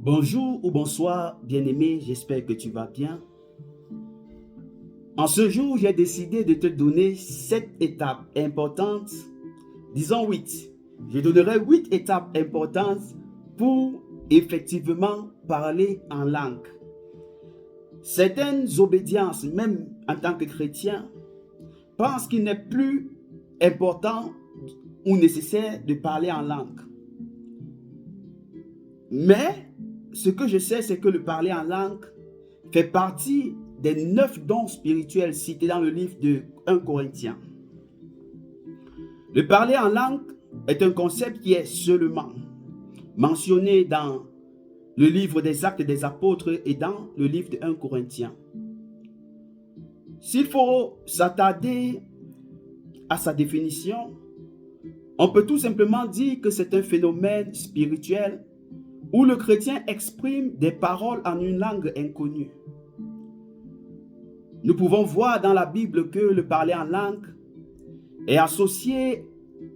Bonjour ou bonsoir, bien-aimé, j'espère que tu vas bien. En ce jour, j'ai décidé de te donner 7 étapes importantes, disons 8. Je donnerai 8 étapes importantes pour effectivement parler en langue. Certaines obédiences, même en tant que chrétien, pensent qu'il n'est plus important ou nécessaire de parler en langue. Mais ce que je sais, c'est que le parler en langue fait partie des 9 dons spirituels cités dans le livre de 1 Corinthiens. Le parler en langue est un concept qui est seulement mentionné dans le livre des Actes des Apôtres et dans le livre de 1 Corinthiens. S'il faut s'attarder à sa définition, on peut tout simplement dire que c'est un phénomène spirituel où le chrétien exprime des paroles en une langue inconnue. Nous pouvons voir dans la Bible que le parler en langue est associé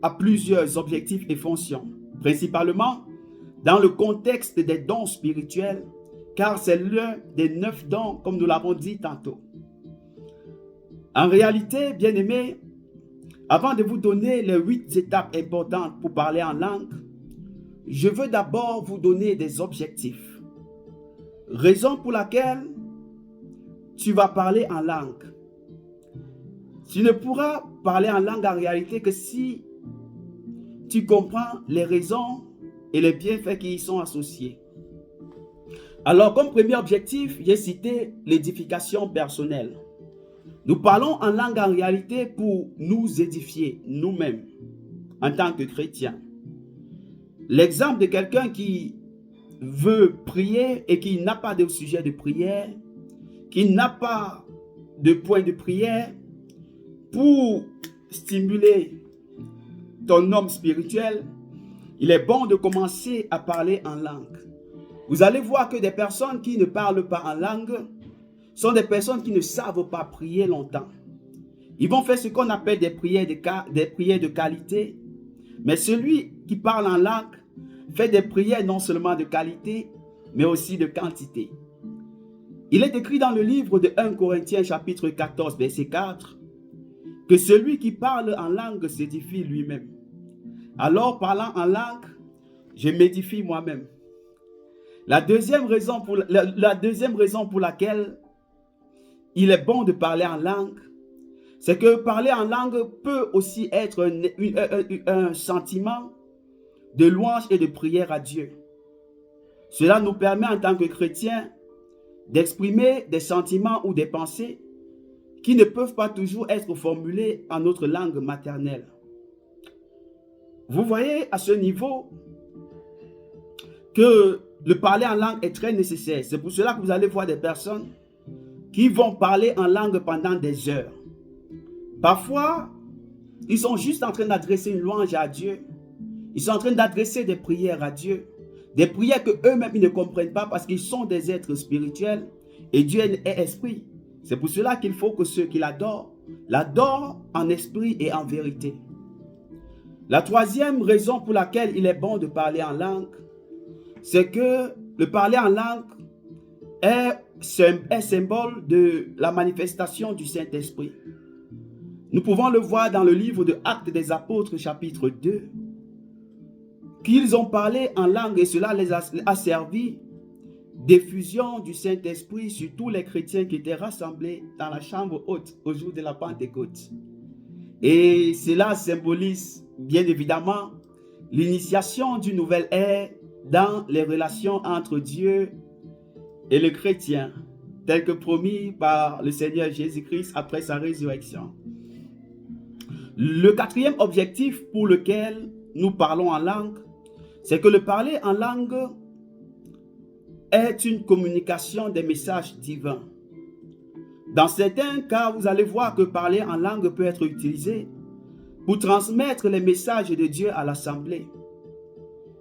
à plusieurs objectifs et fonctions, principalement dans le contexte des dons spirituels, car c'est l'un des 9 dons, comme nous l'avons dit tantôt. En réalité, bien-aimés, avant de vous donner les 8 étapes importantes pour parler en langue, je veux d'abord vous donner des objectifs. Raison pour laquelle tu vas parler en langue. Tu ne pourras parler en langue en réalité que si tu comprends les raisons et les bienfaits qui y sont associés. Alors, comme premier objectif, j'ai cité l'édification personnelle. Nous parlons en langue en réalité pour nous édifier nous-mêmes en tant que chrétiens. L'exemple de quelqu'un qui veut prier et qui n'a pas de sujet de prière, qui n'a pas de point de prière, pour stimuler ton homme spirituel, il est bon de commencer à parler en langue. Vous allez voir que des personnes qui ne parlent pas en langue sont des personnes qui ne savent pas prier longtemps. Ils vont faire ce qu'on appelle des prières de qualité, mais celui qui parle en langue fait des prières non seulement de qualité, mais aussi de quantité. Il est écrit dans le livre de 1 Corinthiens chapitre 14, verset 4, que celui qui parle en langue s'édifie lui-même. Alors, parlant en langue, je m'édifie moi-même. La deuxième raison pour laquelle il est bon de parler en langue, c'est que parler en langue peut aussi être un sentiment de louange et de prière à Dieu. Cela nous permet en tant que chrétiens d'exprimer des sentiments ou des pensées qui ne peuvent pas toujours être formulés en notre langue maternelle. Vous voyez à ce niveau que le parler en langue est très nécessaire. C'est pour cela que vous allez voir des personnes qui vont parler en langue pendant des heures. Parfois, ils sont juste en train d'adresser une louange à Dieu. Ils sont en train d'adresser des prières à Dieu. Des prières que eux-mêmes ne comprennent pas parce qu'ils sont des êtres spirituels et Dieu est esprit. C'est pour cela qu'il faut que ceux qui l'adorent en esprit et en vérité. La troisième raison pour laquelle il est bon de parler en langue, c'est que le parler en langue est symbole de la manifestation du Saint-Esprit. Nous pouvons le voir dans le livre de Actes des Apôtres, chapitre 2, qu'ils ont parlé en langue et cela les a servi d'effusion du Saint-Esprit sur tous les chrétiens qui étaient rassemblés dans la chambre haute au jour de la Pentecôte. Et cela symbolise bien évidemment l'initiation d'une nouvelle ère dans les relations entre Dieu et le chrétien, tel que promis par le Seigneur Jésus-Christ après sa résurrection. Le quatrième objectif pour lequel nous parlons en langue, c'est que le parler en langue est une communication des messages divins. Dans certains cas, vous allez voir que parler en langue peut être utilisé pour transmettre les messages de Dieu à l'assemblée.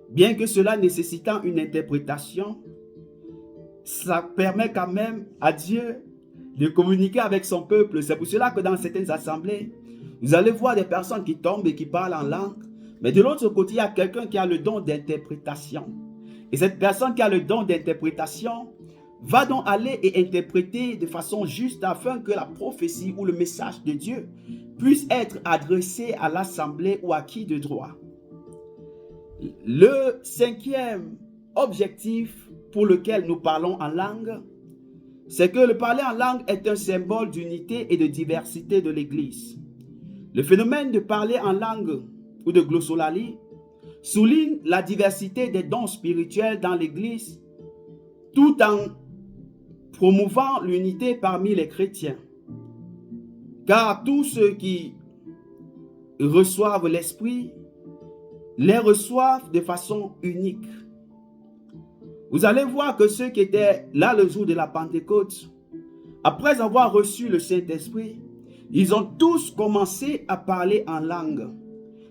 Bien que cela nécessitant une interprétation, ça permet quand même à Dieu de communiquer avec son peuple. C'est pour cela que dans certaines assemblées, vous allez voir des personnes qui tombent et qui parlent en langue, mais de l'autre côté, il y a quelqu'un qui a le don d'interprétation. Et cette personne qui a le don d'interprétation va donc aller et interpréter de façon juste afin que la prophétie ou le message de Dieu puisse être adressé à l'assemblée ou à qui de droit. Le cinquième objectif pour lequel nous parlons en langue, c'est que le parler en langue est un symbole d'unité et de diversité de l'Église. Le phénomène de parler en langue ou de glossolalie souligne la diversité des dons spirituels dans l'Église tout en promouvant l'unité parmi les chrétiens. Car tous ceux qui reçoivent l'Esprit les reçoivent de façon unique. Vous allez voir que ceux qui étaient là le jour de la Pentecôte, après avoir reçu le Saint-Esprit, ils ont tous commencé à parler en langue.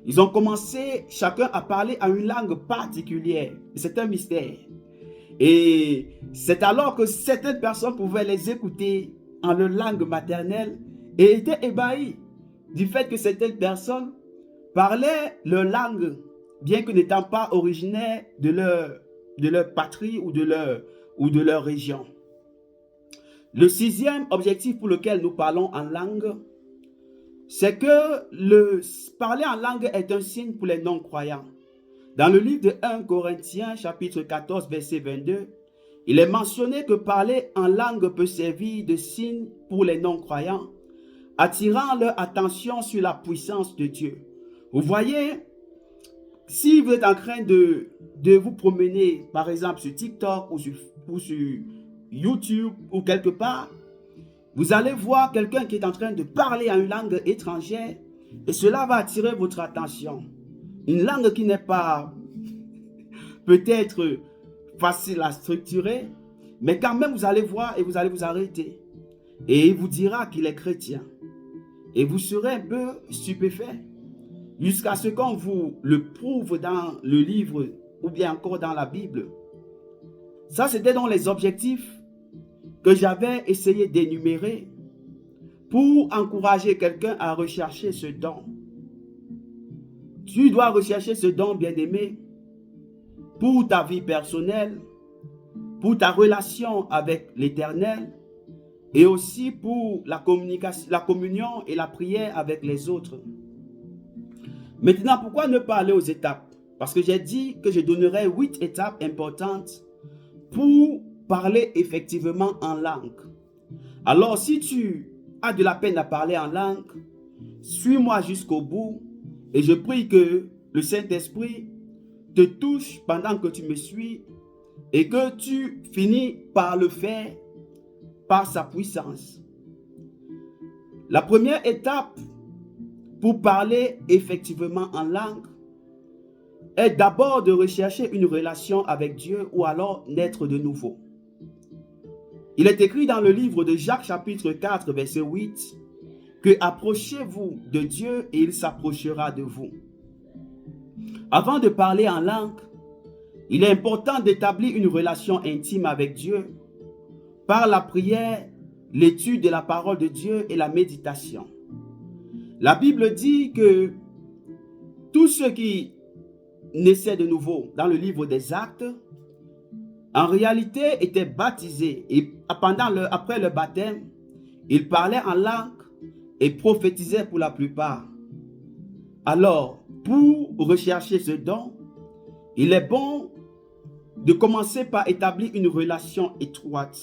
Ils ont commencé chacun à parler en une langue particulière. C'est un mystère. Et c'est alors que certaines personnes pouvaient les écouter en leur langue maternelle et étaient ébahies du fait que certaines personnes parlaient leur langue, bien que n'étant pas originaires de leur patrie ou de leur région. Le sixième objectif pour lequel nous parlons en langue, c'est que le parler en langue est un signe pour les non-croyants. Dans le livre de 1 Corinthiens, chapitre 14, verset 22, il est mentionné que parler en langue peut servir de signe pour les non-croyants, attirant leur attention sur la puissance de Dieu. Vous voyez, si vous êtes en train de vous promener, par exemple, sur TikTok ou sur YouTube ou quelque part, vous allez voir quelqu'un qui est en train de parler en une langue étrangère et cela va attirer votre attention. Une langue qui n'est pas peut-être facile à structurer, mais quand même vous allez voir et vous allez vous arrêter. Et il vous dira qu'il est chrétien. Et vous serez un peu stupéfait jusqu'à ce qu'on vous le prouve dans le livre ou bien encore dans la Bible. Ça, c'était dans les objectifs que j'avais essayé d'énumérer pour encourager quelqu'un à rechercher ce don. Tu dois rechercher ce don, bien-aimé, pour ta vie personnelle, pour ta relation avec l'Éternel et aussi pour la communion et la prière avec les autres. Maintenant, pourquoi ne pas aller aux étapes? Parce que j'ai dit que je donnerais 8 étapes importantes pour parler effectivement en langue. Alors, si tu as de la peine à parler en langue, suis-moi jusqu'au bout et je prie que le Saint-Esprit te touche pendant que tu me suis et que tu finis par le faire par sa puissance. La première étape pour parler effectivement en langue est d'abord de rechercher une relation avec Dieu ou alors naître de nouveau. Il est écrit dans le livre de Jacques chapitre 4 verset 8 que approchez-vous de Dieu et il s'approchera de vous. Avant de parler en langue, il est important d'établir une relation intime avec Dieu par la prière, l'étude de la parole de Dieu et la méditation. La Bible dit que tous ceux qui naissaient de nouveau dans le livre des Actes, en réalité étaient baptisés et après le baptême, ils parlaient en langue et prophétisaient pour la plupart. Alors, pour rechercher ce don, il est bon de commencer par établir une relation étroite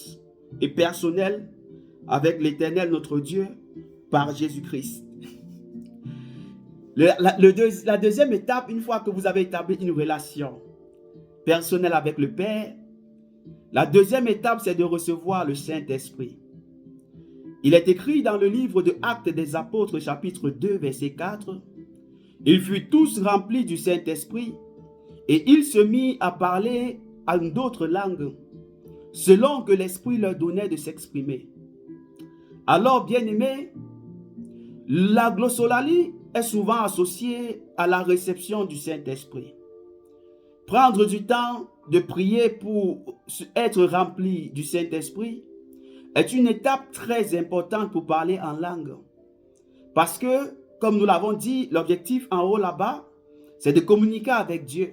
et personnelle avec l'Éternel notre Dieu par Jésus-Christ. La deuxième étape, une fois que vous avez établi une relation personnelle avec le Père, la deuxième étape, c'est de recevoir le Saint-Esprit. Il est écrit dans le livre de Actes des Apôtres, chapitre 2, verset 4, « Ils furent tous remplis du Saint-Esprit, et ils se mirent à parler en d'autres langues, selon que l'Esprit leur donnait de s'exprimer. » Alors, bien-aimés, la glossolalie est souvent associée à la réception du Saint-Esprit. Prendre du temps de prier pour être rempli du Saint-Esprit est une étape très importante pour parler en langue. Parce que, comme nous l'avons dit, l'objectif en haut là-bas, c'est de communiquer avec Dieu.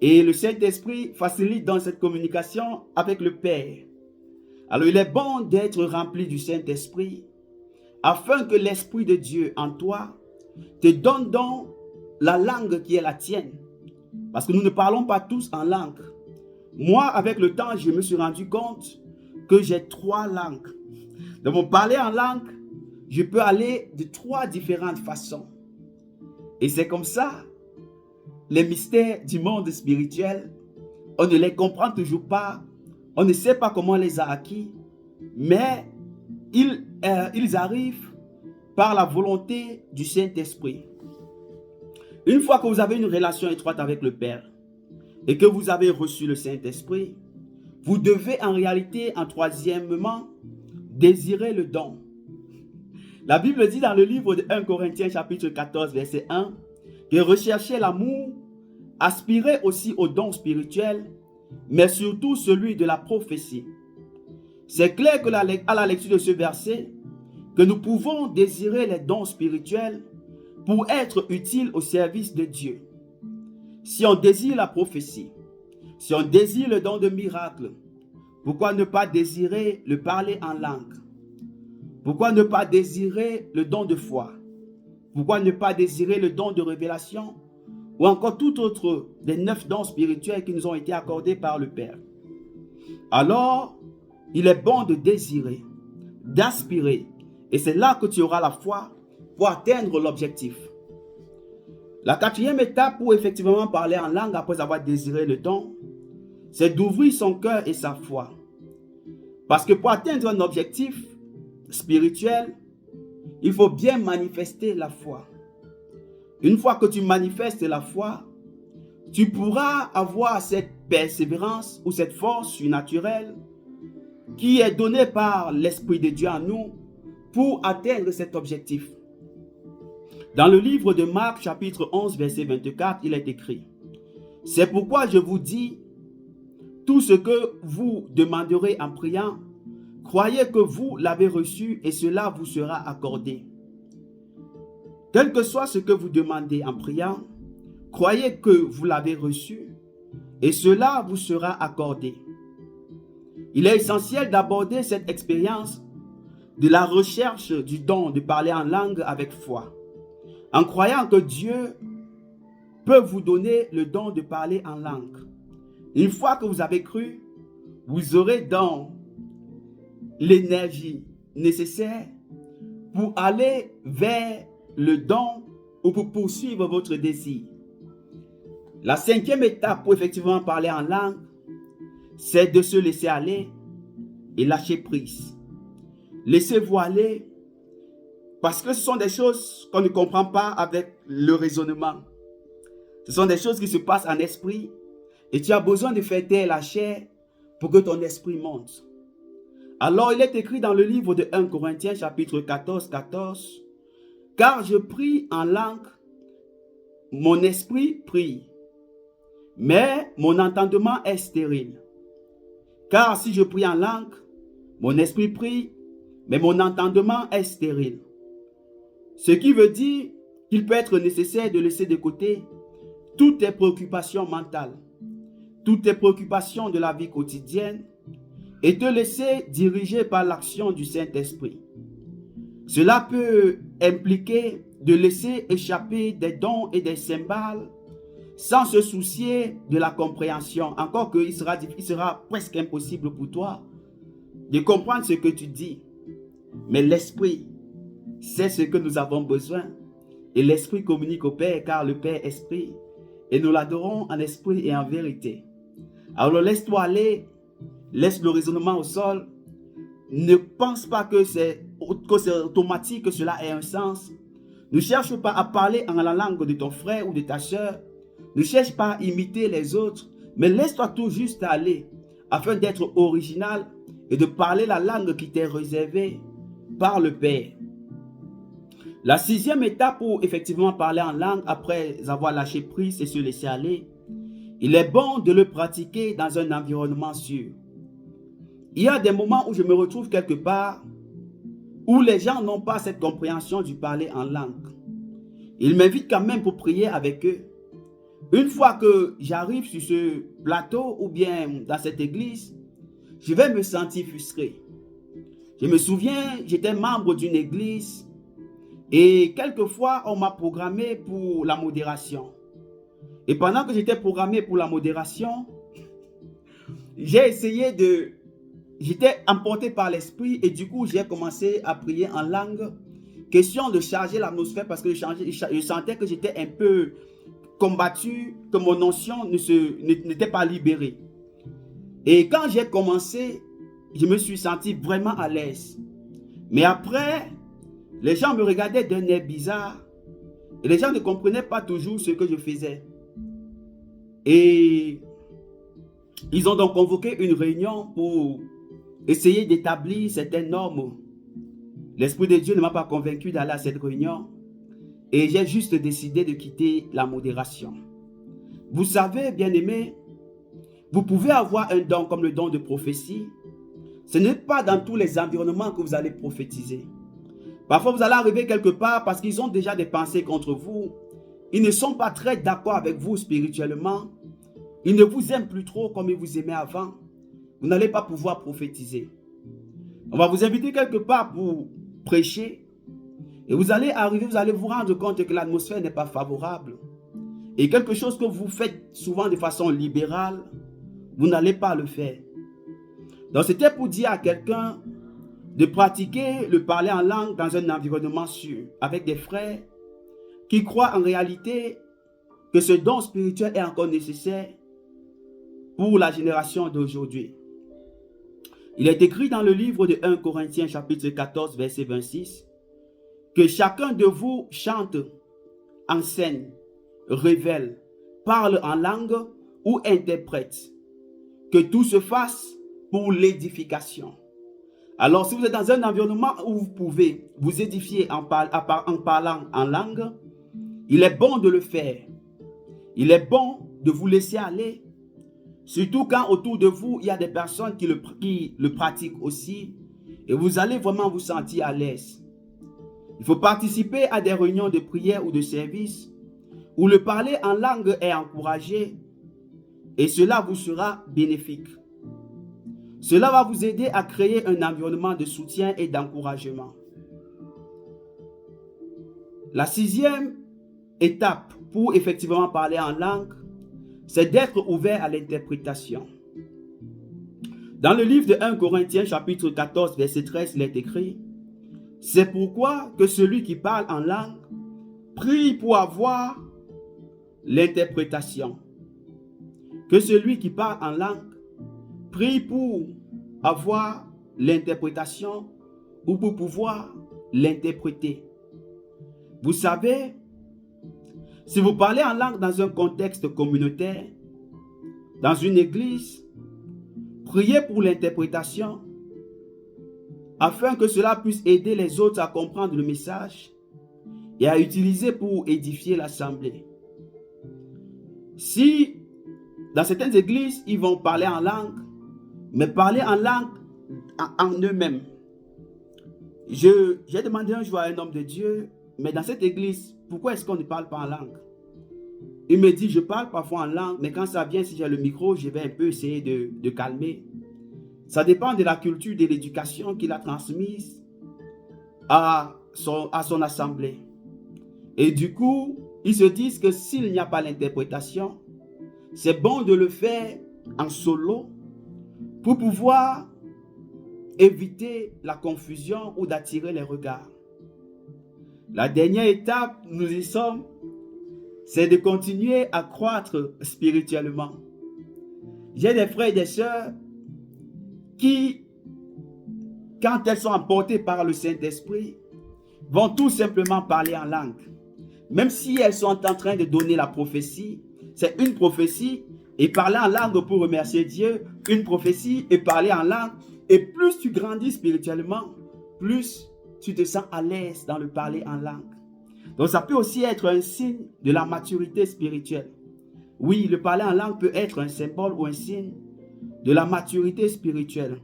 Et le Saint-Esprit facilite dans cette communication avec le Père. Alors il est bon d'être rempli du Saint-Esprit afin que l'Esprit de Dieu en toi te donne donc la langue qui est la tienne. Parce que nous ne parlons pas tous en langue. Moi, avec le temps, je me suis rendu compte que j'ai 3 langues. Dans mon parler en langue, je peux aller de 3 différentes façons. Et c'est comme ça, les mystères du monde spirituel, on ne les comprend toujours pas, on ne sait pas comment on les a acquis, mais ils arrivent par la volonté du Saint-Esprit. Une fois que vous avez une relation étroite avec le Père et que vous avez reçu le Saint-Esprit, vous devez en réalité, en troisièmement, désirer le don. La Bible dit dans le livre de 1 Corinthiens chapitre 14 verset 1 que recherchez l'amour, aspirez aussi au don spirituel, mais surtout celui de la prophétie. C'est clair que à la lecture de ce verset, que nous pouvons désirer les dons spirituels pour être utiles au service de Dieu. Si on désire la prophétie, si on désire le don de miracle, pourquoi ne pas désirer le parler en langue? Pourquoi ne pas désirer le don de foi? Pourquoi ne pas désirer le don de révélation? Ou encore tout autre des 9 dons spirituels qui nous ont été accordés par le Père. Alors, il est bon de désirer, d'aspirer. Et c'est là que tu auras la foi pour atteindre l'objectif. La 4e étape pour effectivement parler en langue après avoir désiré le don, c'est d'ouvrir son cœur et sa foi. Parce que pour atteindre un objectif spirituel, il faut bien manifester la foi. Une fois que tu manifestes la foi, tu pourras avoir cette persévérance ou cette force surnaturelle qui est donnée par l'Esprit de Dieu en nous pour atteindre cet objectif. Dans le livre de Marc, chapitre 11, verset 24, il est écrit: « C'est pourquoi je vous dis, tout ce que vous demanderez en priant, croyez que vous l'avez reçu et cela vous sera accordé. » Quel que soit ce que vous demandez en priant, croyez que vous l'avez reçu et cela vous sera accordé. Il est essentiel d'aborder cette expérience de la recherche du don de parler en langue avec foi, en croyant que Dieu peut vous donner le don de parler en langue. Une fois que vous avez cru, vous aurez donc l'énergie nécessaire pour aller vers le don ou pour poursuivre votre désir. La 5e étape pour effectivement parler en langue, c'est de se laisser aller et lâcher prise. Laissez-vous aller parce que ce sont des choses qu'on ne comprend pas avec le raisonnement. Ce sont des choses qui se passent en esprit et tu as besoin de faire taire la chair pour que ton esprit monte. Alors il est écrit dans le livre de 1 Corinthiens chapitre 14, 14, « Car je prie en langue, mon esprit prie, mais mon entendement est stérile. Car si je prie en langue, mon esprit prie, mais mon entendement est stérile. » Ce qui veut dire qu'il peut être nécessaire de laisser de côté toutes tes préoccupations mentales, toutes tes préoccupations de la vie quotidienne et te laisser diriger par l'action du Saint-Esprit. Cela peut impliquer de laisser échapper des dons et des cymbales sans se soucier de la compréhension. Encore qu'il sera presque impossible pour toi de comprendre ce que tu dis. Mais l'Esprit sait ce que nous avons besoin. Et l'Esprit communique au Père car le Père est Esprit. Et nous l'adorons en esprit et en vérité. Alors laisse-toi aller, laisse le raisonnement au sol. Ne pense pas que c'est automatique, que cela ait un sens. Ne cherche pas à parler en la langue de ton frère ou de ta soeur. Ne cherche pas à imiter les autres, mais laisse-toi tout juste aller afin d'être original et de parler la langue qui t'est réservée par le Père. La 6e étape pour effectivement parler en langue après avoir lâché prise et se laisser aller, il est bon de le pratiquer dans un environnement sûr. Il y a des moments où je me retrouve quelque part où les gens n'ont pas cette compréhension du parler en langue. Ils m'invitent quand même pour prier avec eux. Une fois que j'arrive sur ce plateau ou bien dans cette église, je vais me sentir frustré. Je me souviens, j'étais membre d'une église et quelquefois, on m'a programmé pour la modération. Et pendant que j'étais programmé pour la modération, j'étais emporté par l'esprit et du coup, j'ai commencé à prier en langue. Question de charger l'atmosphère parce que je sentais que j'étais un peu combattu, que mon onction n'était pas libérée. Et quand j'ai commencé, je me suis senti vraiment à l'aise. Mais après, les gens me regardaient d'un air bizarre et les gens ne comprenaient pas toujours ce que je faisais. Et ils ont donc convoqué une réunion pour essayer d'établir certaines normes. L'Esprit de Dieu ne m'a pas convaincu d'aller à cette réunion et j'ai juste décidé de quitter la modération. Vous savez, bien-aimés, vous pouvez avoir un don comme le don de prophétie. Ce n'est pas dans tous les environnements que vous allez prophétiser. Parfois, vous allez arriver quelque part parce qu'ils ont déjà des pensées contre vous. Ils ne sont pas très d'accord avec vous spirituellement. Ils ne vous aiment plus trop comme ils vous aimaient avant. Vous n'allez pas pouvoir prophétiser. On va vous inviter quelque part pour prêcher. Et vous allez arriver, vous allez vous rendre compte que l'atmosphère n'est pas favorable. Et quelque chose que vous faites souvent de façon libérale, vous n'allez pas le faire. Donc c'était pour dire à quelqu'un de pratiquer le parler en langue dans un environnement sûr, avec des frères qui croient en réalité que ce don spirituel est encore nécessaire pour la génération d'aujourd'hui. Il est écrit dans le livre de 1 Corinthiens chapitre 14 verset 26 que chacun de vous chante, enseigne, révèle, parle en langue ou interprète. Que tout se fasse pour l'édification. Alors si vous êtes dans un environnement où vous pouvez vous édifier en parlant en langue, il est bon de le faire. Il est bon de vous laisser aller. Surtout quand autour de vous, il y a des personnes qui le pratiquent aussi. Et vous allez vraiment vous sentir à l'aise. Il faut participer à des réunions de prière ou de service où le parler en langue est encouragé et cela vous sera bénéfique. Cela va vous aider à créer un environnement de soutien et d'encouragement. La sixième étape pour effectivement parler en langue, c'est d'être ouvert à l'interprétation. Dans le livre de 1 Corinthiens chapitre 14 verset 13, il est écrit: c'est pourquoi que celui qui parle en langue prie pour avoir l'interprétation. Que celui qui parle en langue prie pour avoir l'interprétation ou pour pouvoir l'interpréter. Vous savez, si vous parlez en langue dans un contexte communautaire, dans une église, priez pour l'interprétation afin que cela puisse aider les autres à comprendre le message et à utiliser pour édifier l'assemblée. Si dans certaines églises, ils vont parler en langue, mais parler en langue en eux-mêmes. J'ai demandé un jour à un homme de Dieu, mais dans cette église, pourquoi est-ce qu'on ne parle pas en langue? Il me dit, je parle parfois en langue, mais quand ça vient, si j'ai le micro, je vais un peu essayer de calmer. Ça dépend de la culture, de l'éducation qu'il a transmise à son assemblée. Et du coup, ils se disent que s'il n'y a pas l'interprétation, c'est bon de le faire en solo pour pouvoir éviter la confusion ou d'attirer les regards. La dernière étape, nous y sommes, c'est de continuer à croître spirituellement. J'ai des frères et des sœurs qui, quand elles sont emportées par le Saint-Esprit, vont tout simplement parler en langue. Même si elles sont en train de donner la prophétie, c'est une prophétie et parler en langue pour remercier Dieu, une prophétie et parler en langue. Et plus tu grandis spirituellement, plus tu te sens à l'aise dans le parler en langue. Donc ça peut aussi être un signe de la maturité spirituelle. Oui, le parler en langue peut être un symbole ou un signe de la maturité spirituelle.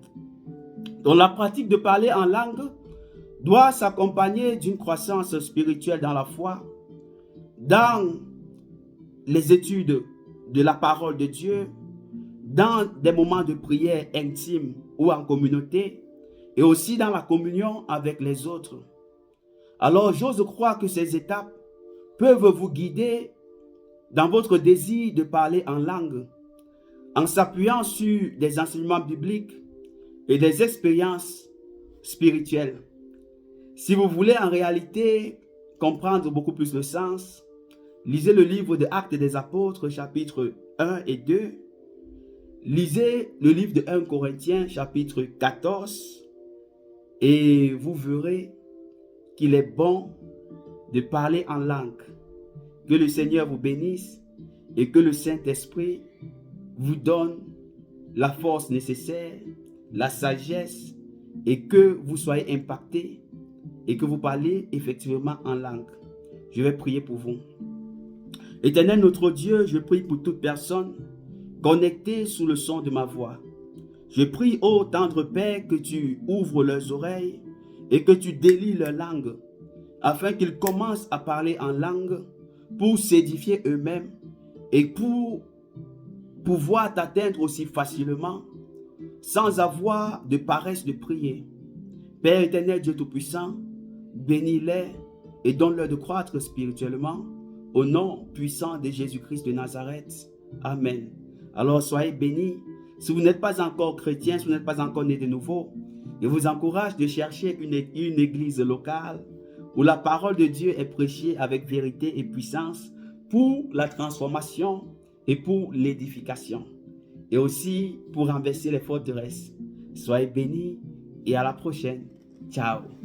Donc la pratique de parler en langue doit s'accompagner d'une croissance spirituelle dans la foi, dans les études de la parole de Dieu dans des moments de prière intime ou en communauté et aussi dans la communion avec les autres. Alors, j'ose croire que ces étapes peuvent vous guider dans votre désir de parler en langue, en s'appuyant sur des enseignements bibliques et des expériences spirituelles. Si vous voulez en réalité comprendre beaucoup plus le sens, lisez le livre de Actes des Apôtres, chapitre 1 et 2. Lisez le livre de 1 Corinthiens, chapitre 14, et vous verrez qu'il est bon de parler en langue. Que le Seigneur vous bénisse et que le Saint-Esprit vous donne la force nécessaire, la sagesse et que vous soyez impactés et que vous parlez effectivement en langue. Je vais prier pour vous. Éternel notre Dieu, je prie pour toute personne connectée sous le son de ma voix. Je prie, ô tendre Père, que tu ouvres leurs oreilles et que tu délies leur langue, afin qu'ils commencent à parler en langue pour s'édifier eux-mêmes et pour pouvoir t'atteindre aussi facilement, sans avoir de paresse de prier. Père éternel, Dieu Tout-Puissant, bénis-les et donne-leur de croître spirituellement, au nom puissant de Jésus-Christ de Nazareth. Amen. Alors soyez bénis. Si vous n'êtes pas encore chrétien, si vous n'êtes pas encore né de nouveau, je vous encourage de chercher une église locale où la parole de Dieu est prêchée avec vérité et puissance pour la transformation et pour l'édification. Et aussi pour renverser les forteresses. Soyez bénis et à la prochaine. Ciao.